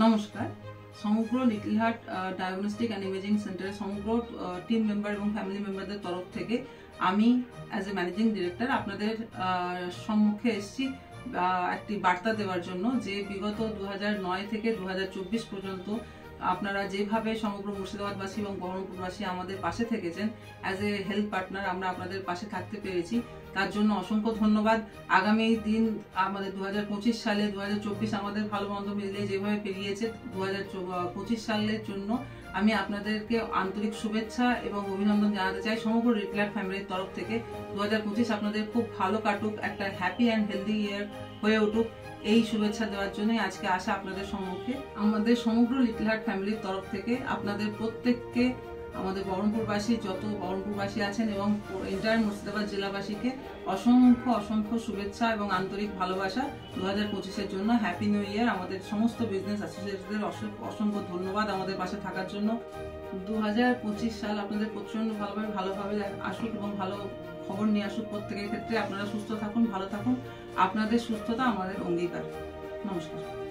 নমস্কার। সমগ্র little heart diagnostic and imaging সেন্টারের সমগ্র টিম মেম্বার এবং ফ্যামিলি মেম্বারদের তরফ থেকে আমি অ্যাজ এ ম্যানেজিং ডিরেক্টর আপনাদের সম্মুখে এসেছি একটি বার্তা দেওয়ার জন্য যে বিগত 2009 থেকে 2024 পর্যন্ত আপনারা যেভাবে সমগ্র মুর্শিদাবাদবাসী এবং বহরমপুরবাসী আমাদের পাশে থেকেছেন অ্যাজ এ হেলথ পার্টনার, আমরা আপনাদের পাশে থাকতে পেরেছি, তার জন্য অসংখ্য ধন্যবাদ। আগামী দিন আমাদের 2025 সালে 2024 আমাদের ভালো মন্দ মিলিয়ে যেভাবে পেরিয়েছে, 2025 সালের জন্য আমি আপনাদেরকে আন্তরিক শুভেচ্ছা এবং অভিনন্দন জানাতে চাই সমগ্র লিটল হার্ট ফ্যামিলির তরফ থেকে। 2025 আপনাদের খুব ভালো কাটুক, একটা হ্যাপি অ্যান্ড হেলদি ইয়ার হয়ে উঠুক, এই শুভেচ্ছা দেওয়ার জন্যই আজকে আসা আপনাদের সম্মুখে। আমাদের সমগ্র লিটল হার্ট ফ্যামিলির তরফ থেকে আপনাদের প্রত্যেককে, আমাদের বহরমপুরবাসী যত বহরমপুরবাসী আছেন এবং এন্টায়ার মুর্শিদাবাদ জেলাবাসীকে অসংখ্য অসংখ্য শুভেচ্ছা এবং আন্তরিক ভালোবাসা 2025-এর জন্য। Happy new year. আমাদের সমস্ত বিজনেস অ্যাসোসিয়েটদের অসংখ্য ধন্যবাদ আমাদের পাশে থাকার জন্য। 2025 সাল আপনাদের প্রচন্ড ভালোভাবে আসুক এবং ভালো খবর নিয়ে আসুক প্রত্যেকের ক্ষেত্রে। আপনারা সুস্থ থাকুন, ভালো থাকুন। আপনাদের সুস্থতা আমাদের অঙ্গীকার। নমস্কার।